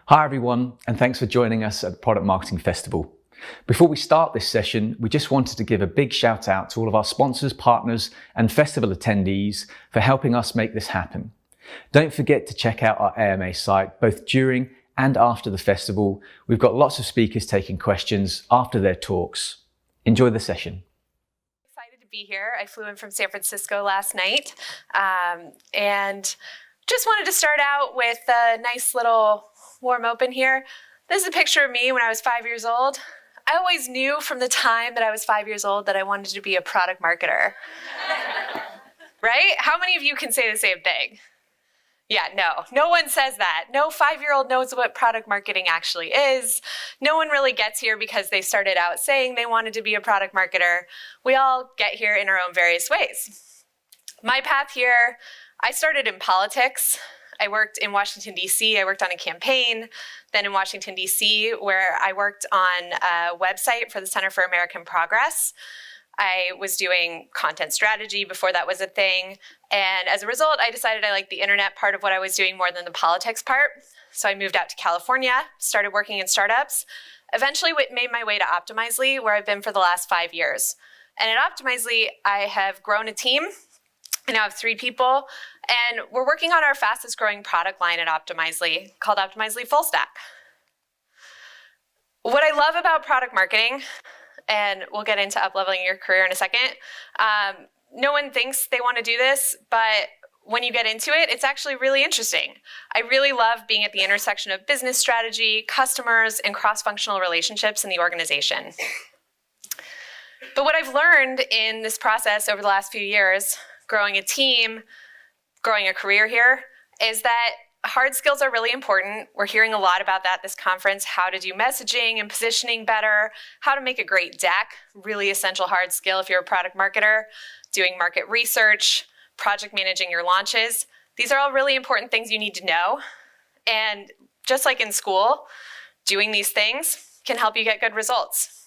Hi everyone, and thanks for joining us at the Product Marketing Festival. Before we start this session, we just wanted to give a big shout out to all of our sponsors, partners, and festival attendees for helping us make this happen. Don't forget to check out our AMA site, both during and after the festival. We've got lots of speakers taking questions after their talks. Enjoy the session. Excited to be here. I flew in from San Francisco last night, and just wanted to start out with a nice little warm open here. This is a picture of me when I was 5 years old. I always knew from the time that I was 5 years old that I wanted to be a product marketer. Right? How many of you can say the same thing? Yeah, no one says that. No 5-year-old knows what product marketing actually is. No one really gets here because they started out saying they wanted to be a product marketer. We all get here in our own various ways. My path here, I started in politics. I worked in Washington, D.C. I worked on a campaign, then in Washington, D.C., where I worked on a website for the Center for American Progress. I was doing content strategy before that was a thing. And as a result, I decided I liked the internet part of what I was doing more than the politics part. So I moved out to California, started working in startups, eventually made my way to Optimizely, where I've been for the last 5 years. And at Optimizely, I have grown a team. I now have 3 people, and we're working on our fastest growing product line at Optimizely, called Optimizely Full Stack. What I love about product marketing, and we'll get into up-leveling your career in a second, no one thinks they want to do this, but when you get into it, it's actually really interesting. I really love being at the intersection of business strategy, customers, and cross-functional relationships in the organization. But what I've learned in this process over the last few years, growing a team, growing a career here, is that hard skills are really important. We're hearing a lot about that this conference, how to do messaging and positioning better, how to make a great deck, really essential hard skill if you're a product marketer, doing market research, project managing your launches. These are all really important things you need to know. And just like in school, doing these things can help you get good results.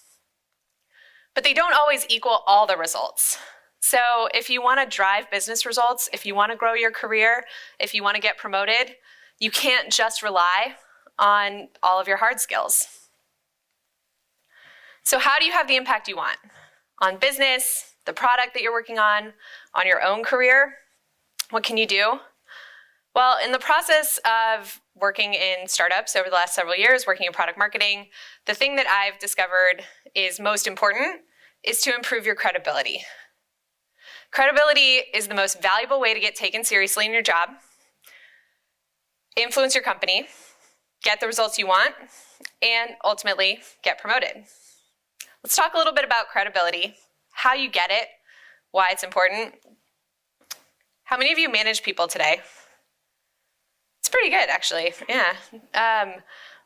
But they don't always equal all the results. So if you want to drive business results, if you want to grow your career, if you want to get promoted, you can't just rely on all of your hard skills. So how do you have the impact you want? On business, the product that you're working on your own career? What can you do? Well, in the process of working in startups over the last several years, working in product marketing, the thing that I've discovered is most important is to improve your credibility. Credibility is the most valuable way to get taken seriously in your job, influence your company, get the results you want, and ultimately get promoted. Let's talk a little bit about credibility, how you get it, why it's important. How many of you manage people today? It's pretty good, actually. Yeah.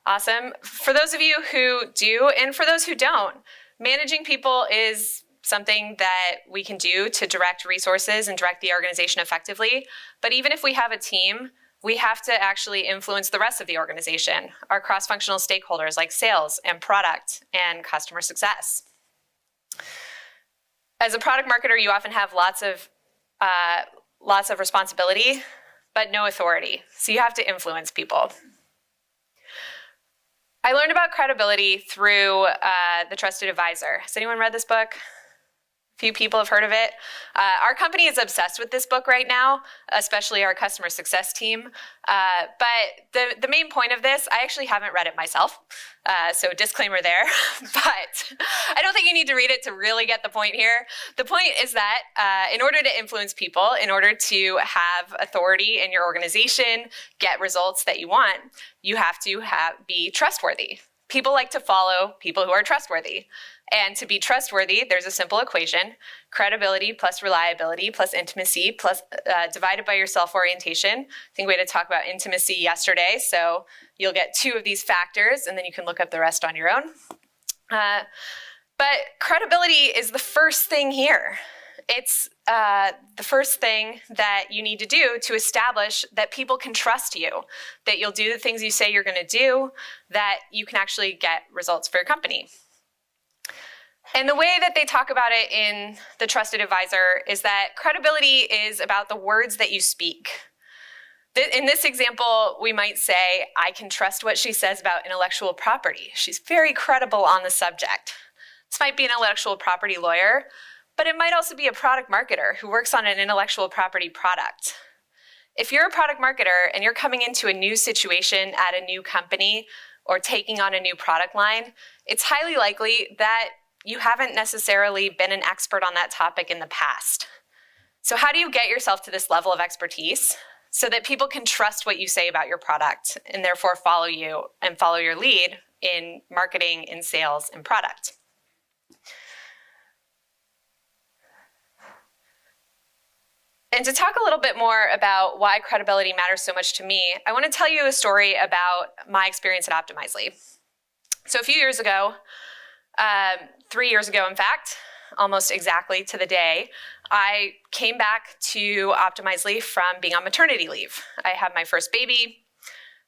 Awesome. For those of you who do, and for those who don't, managing people is something that we can do to direct resources and direct the organization effectively. But even if we have a team, we have to actually influence the rest of the organization, our cross-functional stakeholders like sales and product and customer success. As a product marketer, you often have lots of responsibility, but no authority. So you have to influence people. I learned about credibility through The Trusted Advisor. Has anyone read this book? Few people have heard of it. Our company is obsessed with this book right now, especially our customer success team. But the main point of this, I actually haven't read it myself, so disclaimer there. But I don't think you need to read it to really get the point here. The point is that in order to influence people, in order to have authority in your organization, get results that you want, you have to be trustworthy. People like to follow people who are trustworthy. And to be trustworthy, there's a simple equation: credibility plus reliability plus intimacy plus divided by your self-orientation. I think we had to talk about intimacy yesterday, so you'll get 2 of these factors, and then you can look up the rest on your own. But credibility is the first thing here. It's the first thing that you need to do to establish that people can trust you, that you'll do the things you say you're going to do, that you can actually get results for your company. And the way that they talk about it in The Trusted Advisor is that credibility is about the words that you speak. In this example, we might say, I can trust what she says about intellectual property. She's very credible on the subject. This might be an intellectual property lawyer, but it might also be a product marketer who works on an intellectual property product. If you're a product marketer and you're coming into a new situation at a new company or taking on a new product line, it's highly likely that you haven't necessarily been an expert on that topic in the past. So how do you get yourself to this level of expertise so that people can trust what you say about your product and therefore follow you and follow your lead in marketing, in sales, and product? And to talk a little bit more about why credibility matters so much to me, I want to tell you a story about my experience at Optimizely. So a few years ago, 3 years ago, in fact, almost exactly to the day, I came back to Optimizely from being on maternity leave. I had my first baby,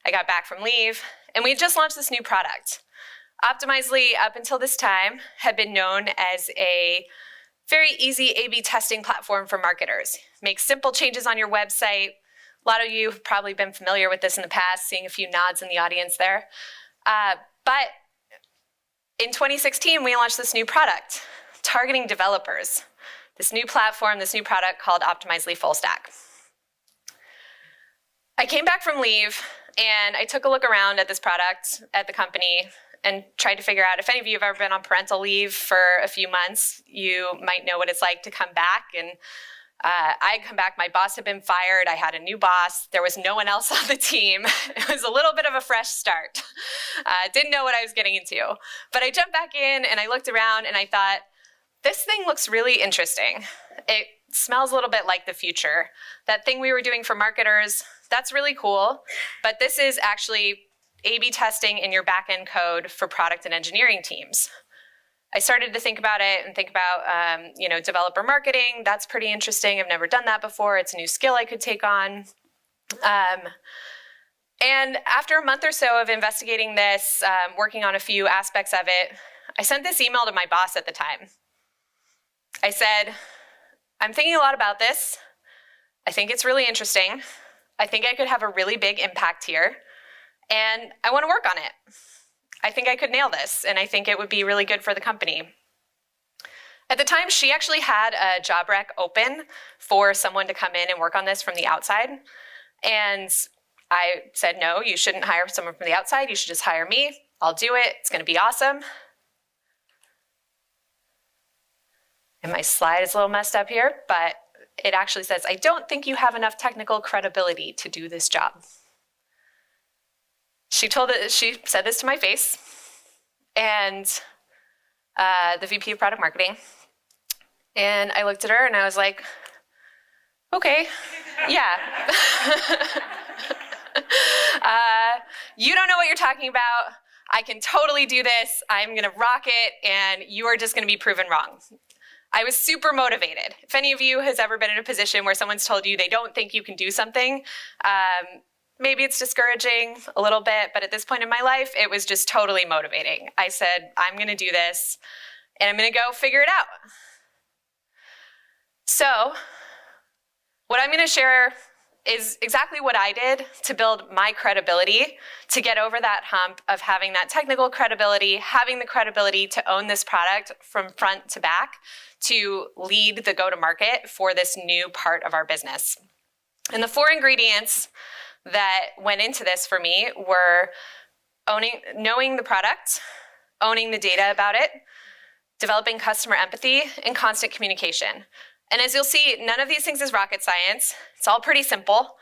I got back from leave, and we had just launched this new product. Optimizely, up until this time, had been known as a very easy A/B testing platform for marketers. Make simple changes on your website. A lot of you have probably been familiar with this in the past, seeing a few nods in the audience there. But in 2016, we launched this new product, targeting developers. This new platform, this new product called Optimizely Full Stack. I came back from leave and I took a look around at this product at the company and tried to figure out, if any of you have ever been on parental leave for a few months, you might know what it's like to come back. And I had come back, my boss had been fired, I had a new boss, there was no one else on the team. It was a little bit of a fresh start. Didn't know what I was getting into. But I jumped back in and I looked around and I thought, this thing looks really interesting. It smells a little bit like the future. That thing we were doing for marketers, that's really cool, but this is actually A/B testing in your back-end code for product and engineering teams. I started to think about it and think about, developer marketing. That's pretty interesting. I've never done that before. It's a new skill I could take on. And after a month or so of investigating this, working on a few aspects of it, I sent this email to my boss at the time. I said, I'm thinking a lot about this. I think it's really interesting. I think I could have a really big impact here. And I want to work on it. I think I could nail this, and I think it would be really good for the company. At the time, she actually had a job rec open for someone to come in and work on this from the outside. And I said, no, you shouldn't hire someone from the outside. You should just hire me. I'll do it. It's going to be awesome. And my slide is a little messed up here, but it actually says, I don't think you have enough technical credibility to do this job. She said this to my face, and the VP of product marketing. And I looked at her and I was like, okay, yeah. You don't know what you're talking about. I can totally do this. I'm going to rock it, and you are just going to be proven wrong. I was super motivated. If any of you has ever been in a position where someone's told you they don't think you can do something, maybe it's discouraging a little bit, but at this point in my life, it was just totally motivating. I said, I'm going to do this, and I'm going to go figure it out. So what I'm going to share is exactly what I did to build my credibility, to get over that hump of having that technical credibility, having the credibility to own this product from front to back, to lead the go-to-market for this new part of our business. And the 4 ingredients that went into this for me were knowing the product, owning the data about it, developing customer empathy, and constant communication. And as you'll see, none of these things is rocket science. It's all pretty simple.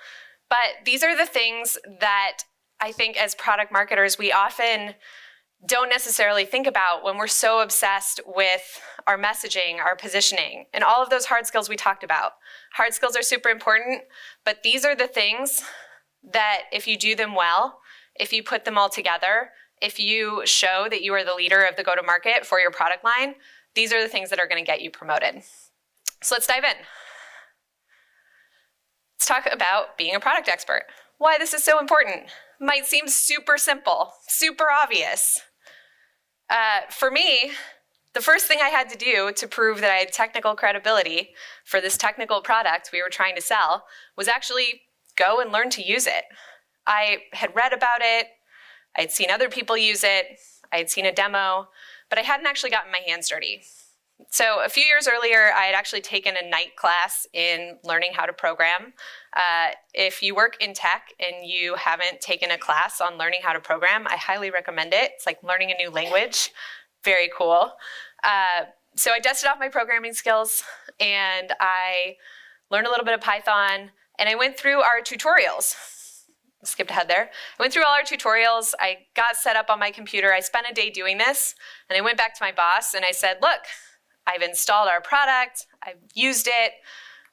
But these are the things that I think as product marketers, we often don't necessarily think about when we're so obsessed with our messaging, our positioning, and all of those hard skills we talked about. Hard skills are super important, but these are the things that if you do them well, if you put them all together, if you show that you are the leader of the go-to-market for your product line, these are the things that are going to get you promoted. So let's dive in. Let's talk about being a product expert. Why this is so important. Might seem super simple, super obvious. For me, the first thing I had to do to prove that I had technical credibility for this technical product we were trying to sell was actually go and learn to use it. I had read about it. I had seen other people use it. I had seen a demo, but I hadn't actually gotten my hands dirty. So a few years earlier, I had actually taken a night class in learning how to program. If you work in tech and you haven't taken a class on learning how to program, I highly recommend it. It's like learning a new language. Very cool. So I dusted off my programming skills and I learned a little bit of Python, and I went through our tutorials. Skipped ahead there. I went through all our tutorials. I got set up on my computer. I spent a day doing this, and I went back to my boss and I said, look, I've installed our product. I've used it.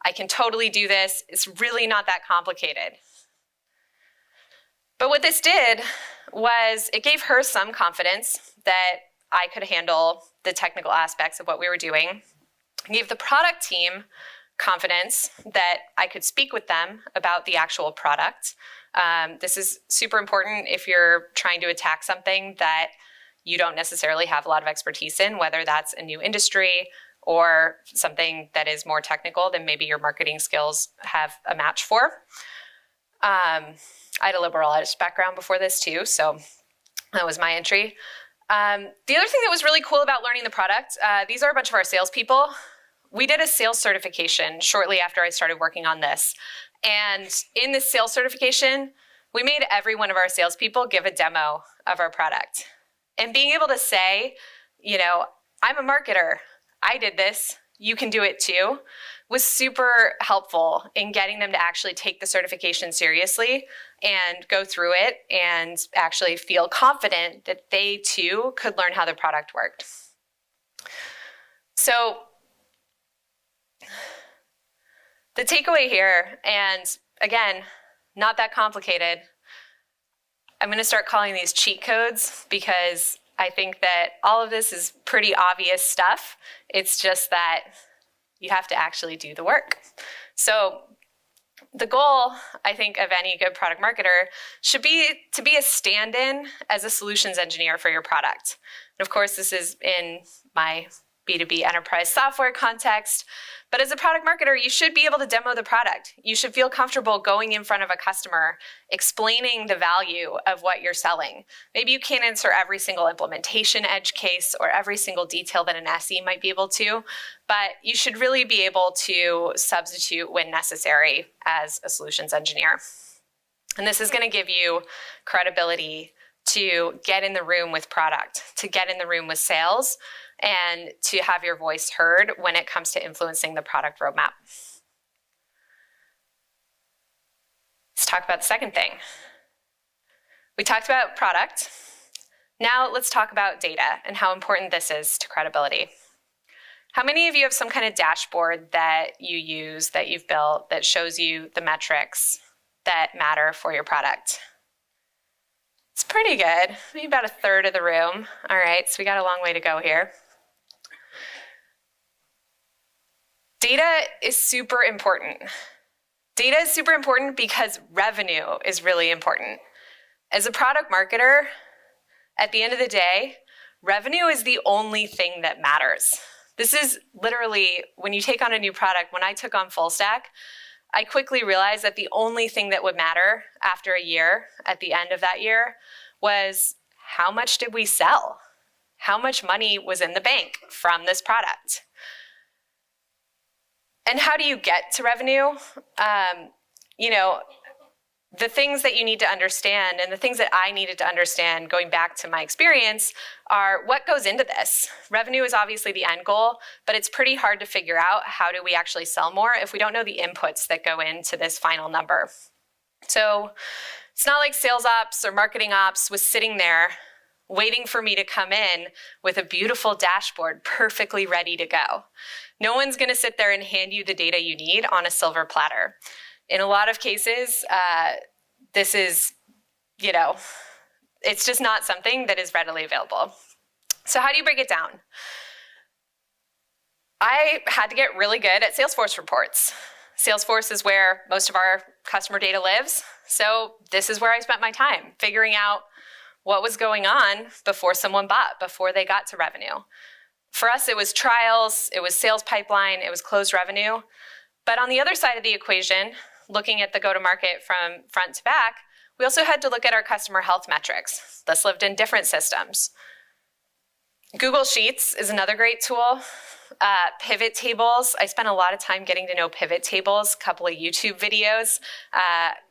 I can totally do this. It's really not that complicated. But what this did was it gave her some confidence that I could handle the technical aspects of what we were doing. It gave the product team confidence that I could speak with them about the actual product. This is super important if you're trying to attack something that you don't necessarily have a lot of expertise in, whether that's a new industry or something that is more technical than maybe your marketing skills have a match for. I had a liberal arts background before this too, so that was my entry. The other thing that was really cool about learning the product, these are a bunch of our salespeople. We did a sales certification shortly after I started working on this. And in this sales certification, we made every one of our salespeople give a demo of our product. And being able to say, you know, I'm a marketer, I did this, you can do it too, was super helpful in getting them to actually take the certification seriously and go through it and actually feel confident that they too could learn how the product worked. So the takeaway here, and again, not that complicated, I'm going to start calling these cheat codes because I think that all of this is pretty obvious stuff. It's just that you have to actually do the work. So the goal, I think, of any good product marketer should be to be a stand-in as a solutions engineer for your product. And of course, this is in my B2B enterprise software context. But as a product marketer, you should be able to demo the product. You should feel comfortable going in front of a customer, explaining the value of what you're selling. Maybe you can't answer every single implementation edge case or every single detail that an SE might be able to, but you should really be able to substitute when necessary as a solutions engineer. And this is going to give you credibility to get in the room with product, to get in the room with sales, and to have your voice heard when it comes to influencing the product roadmap. Let's talk about the second thing. We talked about product. Now let's talk about data and how important this is to credibility. How many of you have some kind of dashboard that you use, that you've built, that shows you the metrics that matter for your product? It's pretty good, maybe about a third of the room. All right, so we got a long way to go here. Data is super important. Data is super important because revenue is really important. As a product marketer, at the end of the day, revenue is the only thing that matters. This is literally, when you take on a new product, when I took on Full Stack, I quickly realized that the only thing that would matter after a year, at the end of that year, was how much did we sell? How much money was in the bank from this product? And how do you get to revenue? The things that you need to understand and the things that I needed to understand going back to my experience are what goes into this. Revenue is obviously the end goal, but it's pretty hard to figure out how do we actually sell more if we don't know the inputs that go into this final number. So it's not like sales ops or marketing ops was sitting there waiting for me to come in with a beautiful dashboard perfectly ready to go. No one's going to sit there and hand you the data you need on a silver platter. In a lot of cases, this is, it's just not something that is readily available. So how do you break it down? I had to get really good at Salesforce reports. Salesforce is where most of our customer data lives. So this is where I spent my time, figuring out what was going on before someone bought, before they got to revenue. For us, it was trials, it was sales pipeline, it was closed revenue. But on the other side of the equation, looking at the go-to-market from front to back, we also had to look at our customer health metrics. This lived in different systems. Google Sheets is another great tool. Pivot tables. I spent a lot of time getting to know pivot tables, a couple of YouTube videos.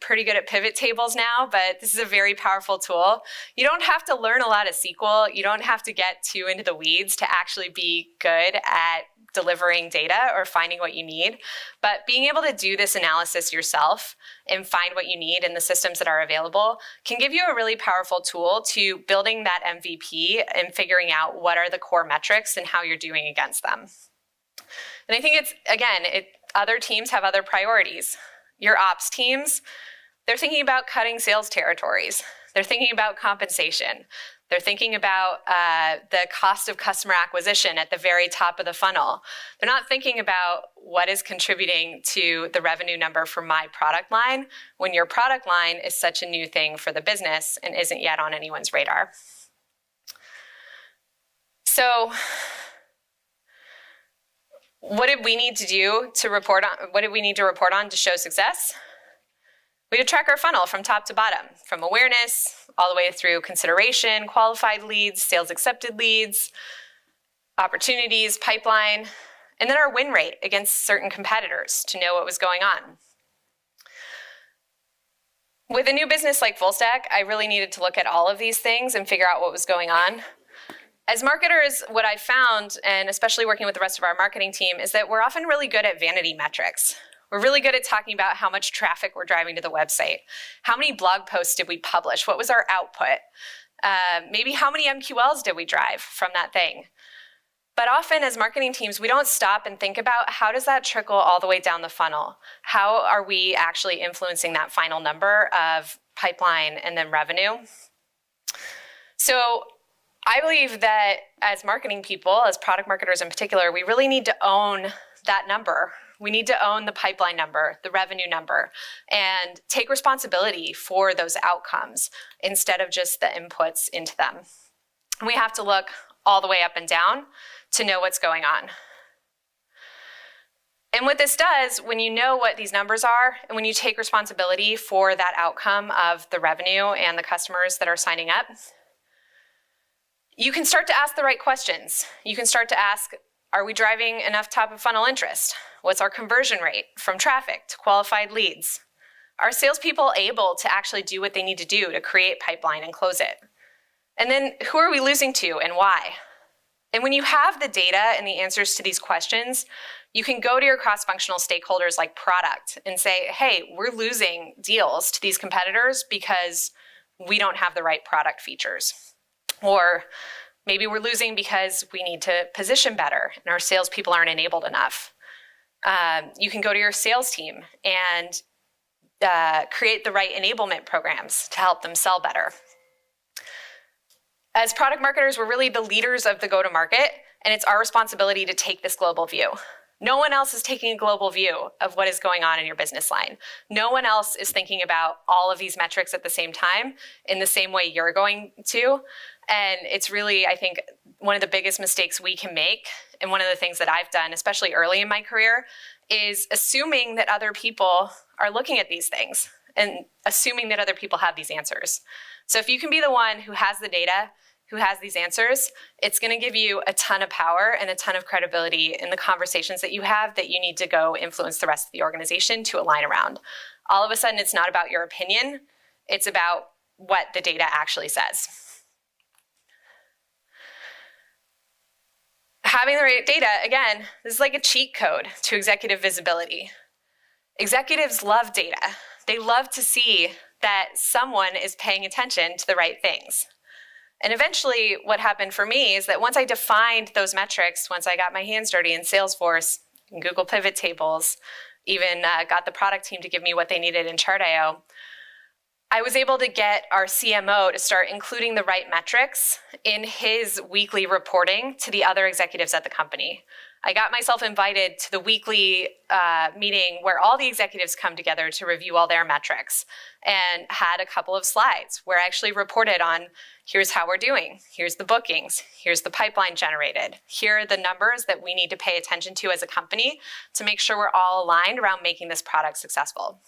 Pretty good at pivot tables now, but this is a very powerful tool. You don't have to learn a lot of SQL. You don't have to get too into the weeds to actually be good at delivering data or finding what you need. But being able to do this analysis yourself and find what you need in the systems that are available can give you a really powerful tool to building that MVP and figuring out what are the core metrics and how you're doing against them. And I think it's, again, other teams have other priorities. Your ops teams, they're thinking about cutting sales territories. They're thinking about compensation. They're thinking about the cost of customer acquisition at the very top of the funnel. They're not thinking about what is contributing to the revenue number for my product line when your product line is such a new thing for the business and isn't yet on anyone's radar. So what did we need to do to report on? What did we need to report on to show success? We had to track our funnel from top to bottom, from awareness all the way through consideration, qualified leads, sales accepted leads, opportunities, pipeline, and then our win rate against certain competitors to know what was going on. With a new business like Fullstack, I really needed to look at all of these things and figure out what was going on. As marketers, what I found, and especially working with the rest of our marketing team, is that we're often really good at vanity metrics. We're really good at talking about how much traffic we're driving to the website. How many blog posts did we publish? What was our output? Maybe how many MQLs did we drive from that thing? But often as marketing teams, we don't stop and think about how does that trickle all the way down the funnel? How are we actually influencing that final number of pipeline and then revenue? So I believe that as marketing people, as product marketers in particular, we really need to own that number. We need to own the pipeline number, the revenue number, and take responsibility for those outcomes instead of just the inputs into them. We have to look all the way up and down to know what's going on. And what this does, when you know what these numbers are, and when you take responsibility for that outcome of the revenue and the customers that are signing up, you can start to ask the right questions. You can start to ask, are we driving enough top of funnel interest? What's our conversion rate from traffic to qualified leads? Are salespeople able to actually do what they need to do to create pipeline and close it? And then who are we losing to and why? And when you have the data and the answers to these questions, you can go to your cross-functional stakeholders like product and say, hey, we're losing deals to these competitors because we don't have the right product features. Or maybe we're losing because we need to position better and our salespeople aren't enabled enough. You can go to your sales team and create the right enablement programs to help them sell better. As product marketers, we're really the leaders of the go-to-market, and it's our responsibility to take this global view. No one else is taking a global view of what is going on in your business line. No one else is thinking about all of these metrics at the same time in the same way you're going to. And it's really, I think, one of the biggest mistakes we can make, and one of the things that I've done, especially early in my career, is assuming that other people are looking at these things and assuming that other people have these answers. So if you can be the one who has the data, who has these answers, it's going to give you a ton of power and a ton of credibility in the conversations that you have that you need to go influence the rest of the organization to align around. All of a sudden, it's not about your opinion. It's about what the data actually says. Having the right data, again, this is like a cheat code to executive visibility. Executives love data. They love to see that someone is paying attention to the right things. And eventually, what happened for me is that once I defined those metrics, once I got my hands dirty in Salesforce, in Google Pivot Tables, even got the product team to give me what they needed in Chart.io, I was able to get our CMO to start including the right metrics in his weekly reporting to the other executives at the company. I got myself invited to the weekly meeting where all the executives come together to review all their metrics, and had a couple of slides where I actually reported on, here's how we're doing, here's the bookings, here's the pipeline generated, here are the numbers that we need to pay attention to as a company to make sure we're all aligned around making this product successful.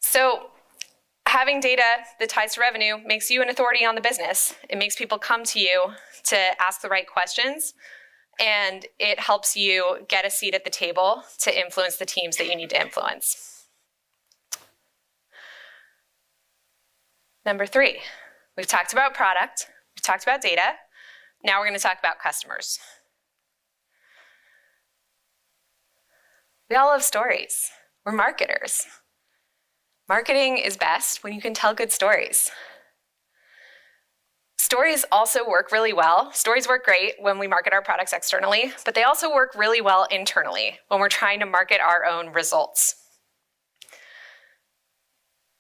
So having data that ties to revenue makes you an authority on the business. It makes people come to you to ask the right questions, and it helps you get a seat at the table to influence the teams that you need to influence. Number 3, we've talked about product, we've talked about data, now we're going to talk about customers. We all love stories. We're marketers. Marketing is best when you can tell good stories. Stories also work really well. Stories work great when we market our products externally, but they also work really well internally when we're trying to market our own results.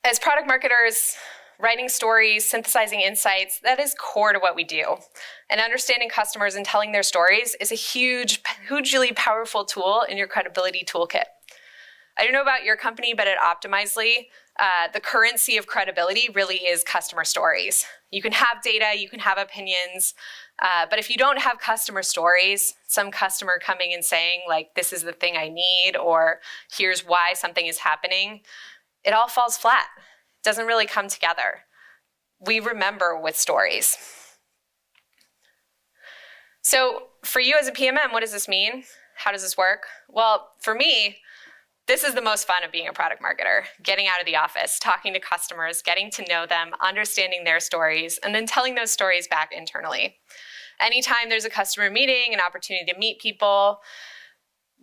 As product marketers, writing stories, synthesizing insights, that is core to what we do. And understanding customers and telling their stories is a hugely powerful tool in your credibility toolkit. I don't know about your company, but at Optimizely, the currency of credibility really is customer stories. You can have data, you can have opinions, but if you don't have customer stories, some customer coming and saying, like, this is the thing I need, or here's why something is happening, it all falls flat. It doesn't really come together. We remember with stories. So for you as a PMM, what does this mean? How does this work? Well, for me, this is the most fun of being a product marketer, getting out of the office, talking to customers, getting to know them, understanding their stories, and then telling those stories back internally. Anytime there's a customer meeting, an opportunity to meet people,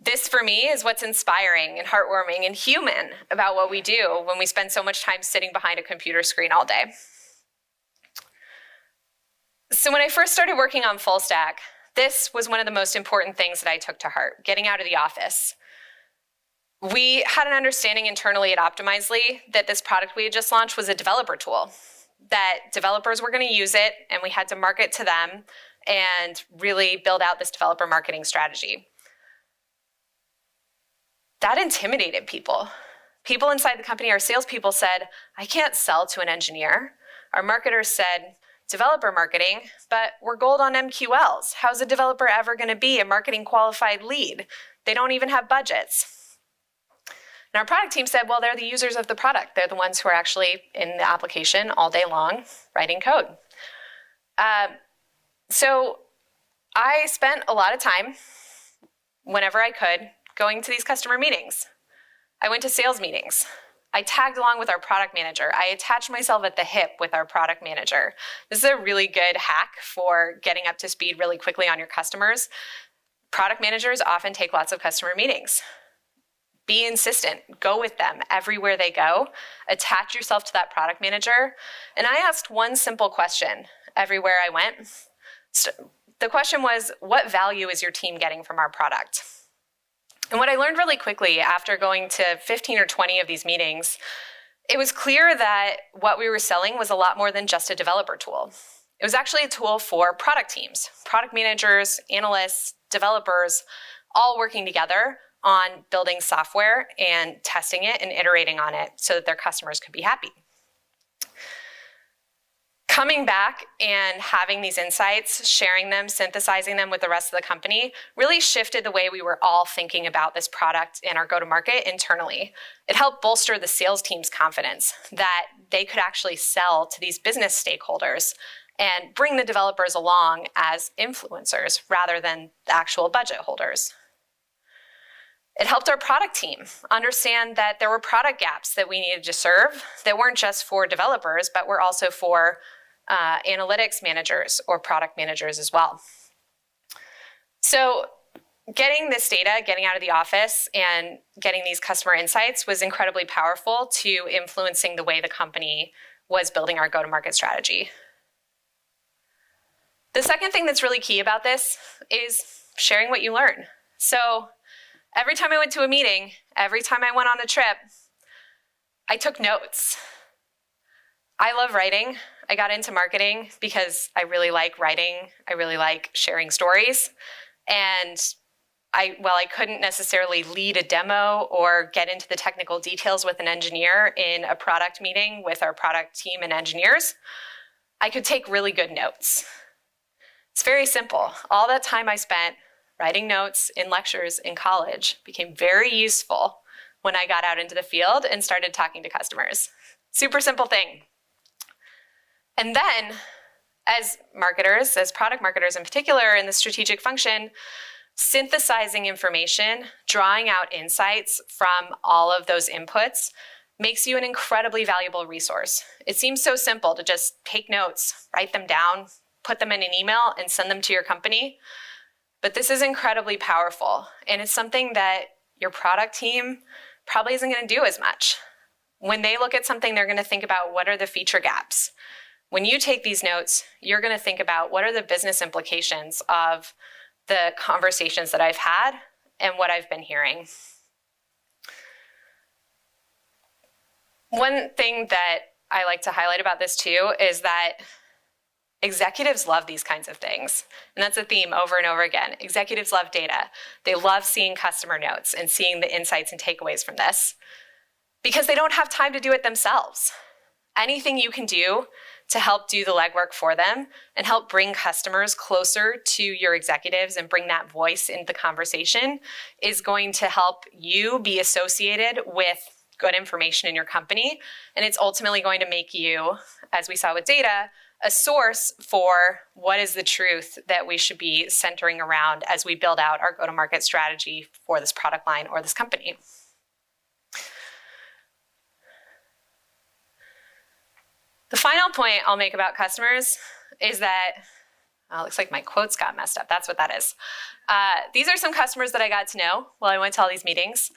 this for me is what's inspiring and heartwarming and human about what we do when we spend so much time sitting behind a computer screen all day. So when I first started working on Full Stack, this was one of the most important things that I took to heart, getting out of the office. We had an understanding internally at Optimizely that this product we had just launched was a developer tool, that developers were going to use it, and we had to market to them and really build out this developer marketing strategy. That intimidated people. People inside the company, our salespeople said, I can't sell to an engineer. Our marketers said, developer marketing, but we're gold on MQLs. How's a developer ever going to be a marketing qualified lead? They don't even have budgets. And our product team said, well, they're the users of the product. They're the ones who are actually in the application all day long writing code. So I spent a lot of time, whenever I could, going to these customer meetings. I went to sales meetings. I tagged along with our product manager. I attached myself at the hip with our product manager. This is a really good hack for getting up to speed really quickly on your customers. Product managers often take lots of customer meetings. Be insistent. Go with them everywhere they go. Attach yourself to that product manager. And I asked one simple question everywhere I went. The question was, what value is your team getting from our product? And what I learned really quickly after going to 15 or 20 of these meetings, it was clear that what we were selling was a lot more than just a developer tool. It was actually a tool for product teams, product managers, analysts, developers, all working together on building software and testing it and iterating on it so that their customers could be happy. Coming back and having these insights, sharing them, synthesizing them with the rest of the company really shifted the way we were all thinking about this product and our go-to-market internally. It helped bolster the sales team's confidence that they could actually sell to these business stakeholders and bring the developers along as influencers rather than the actual budget holders. It helped our product team understand that there were product gaps that we needed to serve that weren't just for developers, but were also for analytics managers or product managers as well. So getting this data, getting out of the office and getting these customer insights was incredibly powerful to influencing the way the company was building our go-to-market strategy. The second thing that's really key about this is sharing what you learn. So every time I went to a meeting, every time I went on a trip, I took notes. I love writing. I got into marketing because I really like writing. I really like sharing stories. And while I couldn't necessarily lead a demo or get into the technical details with an engineer in a product meeting with our product team and engineers, I could take really good notes. It's very simple. All that time I spent writing notes in lectures in college became very useful when I got out into the field and started talking to customers. Super simple thing. And then, as marketers, as product marketers in particular in the strategic function, synthesizing information, drawing out insights from all of those inputs makes you an incredibly valuable resource. It seems so simple to just take notes, write them down, put them in an email, and send them to your company. But this is incredibly powerful, and it's something that your product team probably isn't going to do as much. When they look at something, they're going to think about what are the feature gaps. When you take these notes, you're going to think about what are the business implications of the conversations that I've had and what I've been hearing. One thing that I like to highlight about this too is that executives love these kinds of things. And that's a theme over and over again. Executives love data. They love seeing customer notes and seeing the insights and takeaways from this because they don't have time to do it themselves. Anything you can do to help do the legwork for them and help bring customers closer to your executives and bring that voice into the conversation is going to help you be associated with good information in your company. And it's ultimately going to make you, as we saw with data, a source for what is the truth that we should be centering around as we build out our go-to-market strategy for this product line or this company. The final point I'll make about customers is that, looks like my quotes got messed up. That's what that is. These are some customers that I got to know while I went to all these meetings.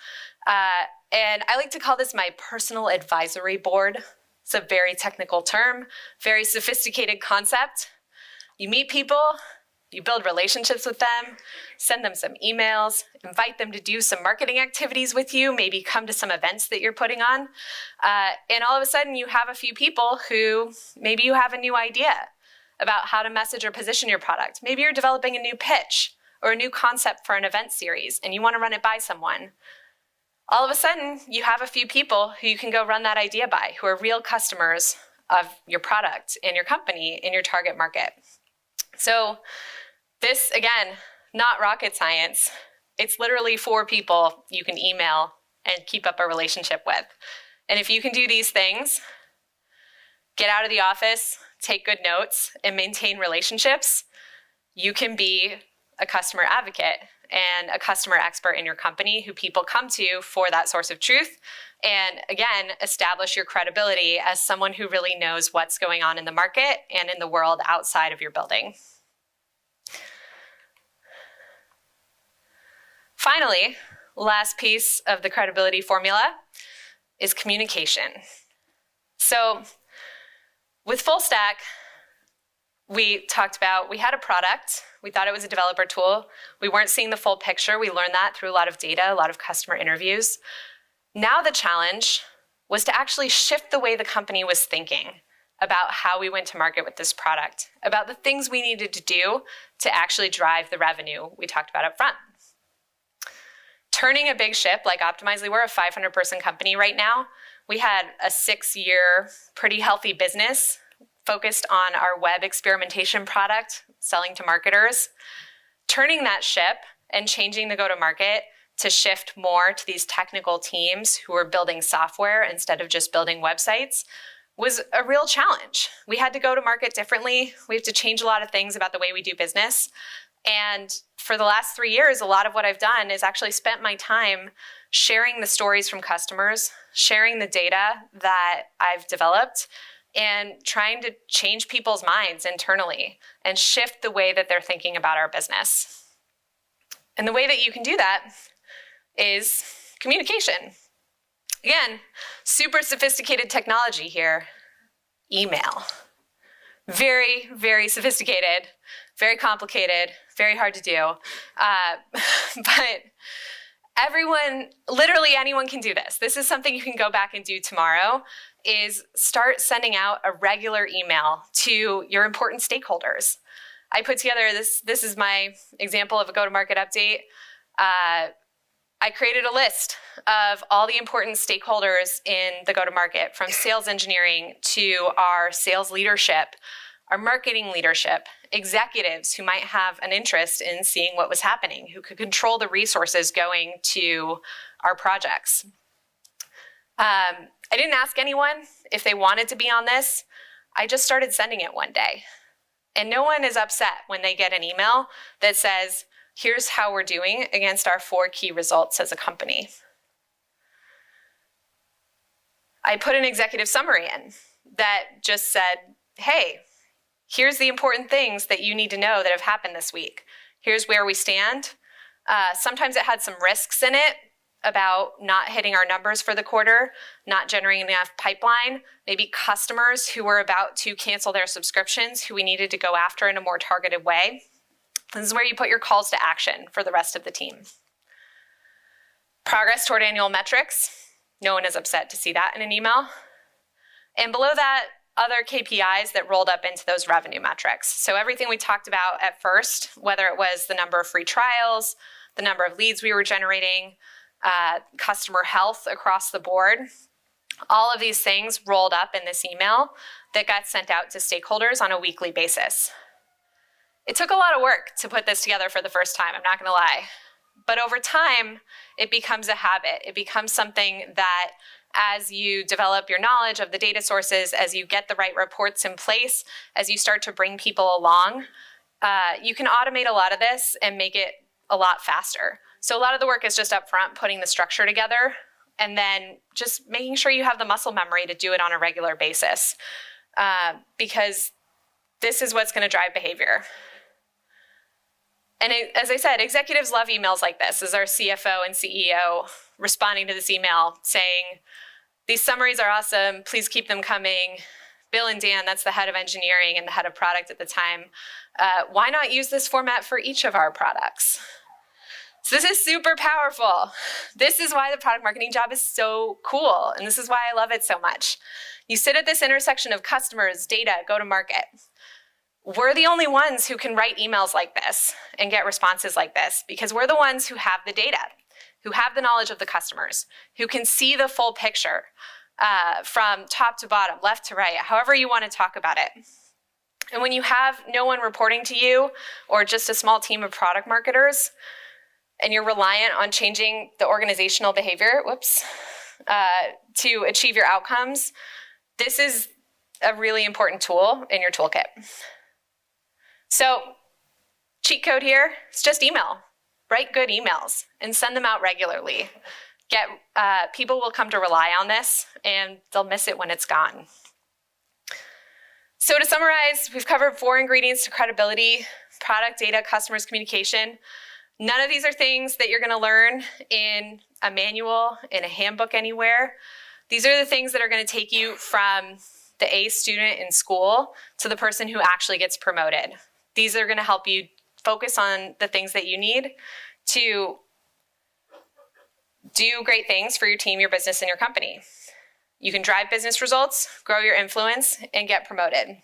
And I like to call this my personal advisory board. It's a very technical term, very sophisticated concept. You meet people, you build relationships with them, send them some emails, invite them to do some marketing activities with you, maybe come to some events that you're putting on. And all of a sudden you have a few people who maybe you have a new idea about how to message or position your product. Maybe you're developing a new pitch or a new concept for an event series and you want to run it by someone. All of a sudden, you have a few people who you can go run that idea by, who are real customers of your product and your company in your target market. So this, again, not rocket science. It's literally 4 people you can email and keep up a relationship with. And if you can do these things, get out of the office, take good notes, and maintain relationships, you can be a customer advocate and a customer expert in your company who people come to for that source of truth. And again, establish your credibility as someone who really knows what's going on in the market and in the world outside of your building. Finally, last piece of the credibility formula is communication. So with Fullstack, we talked about, we had a product. We thought it was a developer tool. We weren't seeing the full picture. We learned that through a lot of data, a lot of customer interviews. Now the challenge was to actually shift the way the company was thinking about how we went to market with this product, about the things we needed to do to actually drive the revenue we talked about up front. Turning a big ship like Optimizely, we're a 500-person company right now. We had a 6-year, pretty healthy business focused on our web experimentation product, selling to marketers. Turning that ship and changing the go-to-market to shift more to these technical teams who are building software instead of just building websites was a real challenge. We had to go to market differently. We have to change a lot of things about the way we do business. And for the last 3 years, a lot of what I've done is actually spent my time sharing the stories from customers, sharing the data that I've developed, and trying to change people's minds internally and shift the way that they're thinking about our business. And the way that you can do that is communication. Again, super sophisticated technology here. Email. Very, very sophisticated, very complicated, very hard to do. But everyone, literally anyone can do this. This is something you can go back and do tomorrow, is start sending out a regular email to your important stakeholders. I put together this is my example of a go-to-market update. I created a list of all the important stakeholders in the go-to-market, from sales engineering to our sales leadership, our marketing leadership, executives who might have an interest in seeing what was happening, who could control the resources going to our projects. I didn't ask anyone if they wanted to be on this. I just started sending it one day. And no one is upset when they get an email that says, here's how we're doing against our 4 key results as a company. I put an executive summary in that just said, hey, here's the important things that you need to know that have happened this week. Here's where we stand. Sometimes it had some risks in it about not hitting our numbers for the quarter, not generating enough pipeline, maybe customers who were about to cancel their subscriptions who we needed to go after in a more targeted way. This is where you put your calls to action for the rest of the team. Progress toward annual metrics. No one is upset to see that in an email. And below that, other KPIs that rolled up into those revenue metrics. So everything we talked about at first, whether it was the number of free trials, the number of leads we were generating, customer health across the board, all of these things rolled up in this email that got sent out to stakeholders on a weekly basis. It took a lot of work to put this together for the first time, I'm not gonna lie. But over time, it becomes a habit. It becomes something that as you develop your knowledge of the data sources, as you get the right reports in place, as you start to bring people along, you can automate a lot of this and make it a lot faster. So a lot of the work is just up front, putting the structure together, and then just making sure you have the muscle memory to do it on a regular basis, because this is what's gonna drive behavior. And as I said, executives love emails like this. This is our CFO and CEO responding to this email saying, these summaries are awesome, please keep them coming. Bill and Dan, that's the head of engineering and the head of product at the time, why not use this format for each of our products? So this is super powerful. This is why the product marketing job is so cool, and this is why I love it so much. You sit at this intersection of customers, data, go-to-market. We're the only ones who can write emails like this and get responses like this because we're the ones who have the data, who have the knowledge of the customers, who can see the full picture from top to bottom, left to right, however you want to talk about it. And when you have no one reporting to you or just a small team of product marketers and you're reliant on changing the organizational behavior, to achieve your outcomes, this is a really important tool in your toolkit. So, cheat code here, it's just email. Write good emails and send them out regularly. People will come to rely on this and they'll miss it when it's gone. So to summarize, we've covered 4 ingredients to credibility: product, data, customers, communication. None of these are things that you're gonna learn in a manual, in a handbook anywhere. These are the things that are gonna take you from the A student in school to the person who actually gets promoted. These are gonna help you focus on the things that you need to do great things for your team, your business, and your company. You can drive business results, grow your influence, and get promoted.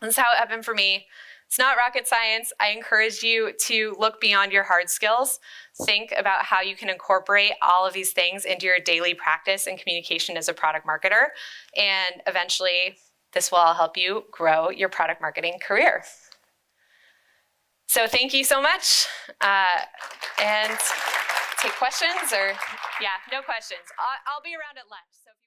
This is how it happened for me. It's not rocket science. I encourage you to look beyond your hard skills. Think about how you can incorporate all of these things into your daily practice and communication as a product marketer. And eventually, this will all help you grow your product marketing career. So thank you so much. And take questions or, yeah, no questions. I'll be around at lunch. So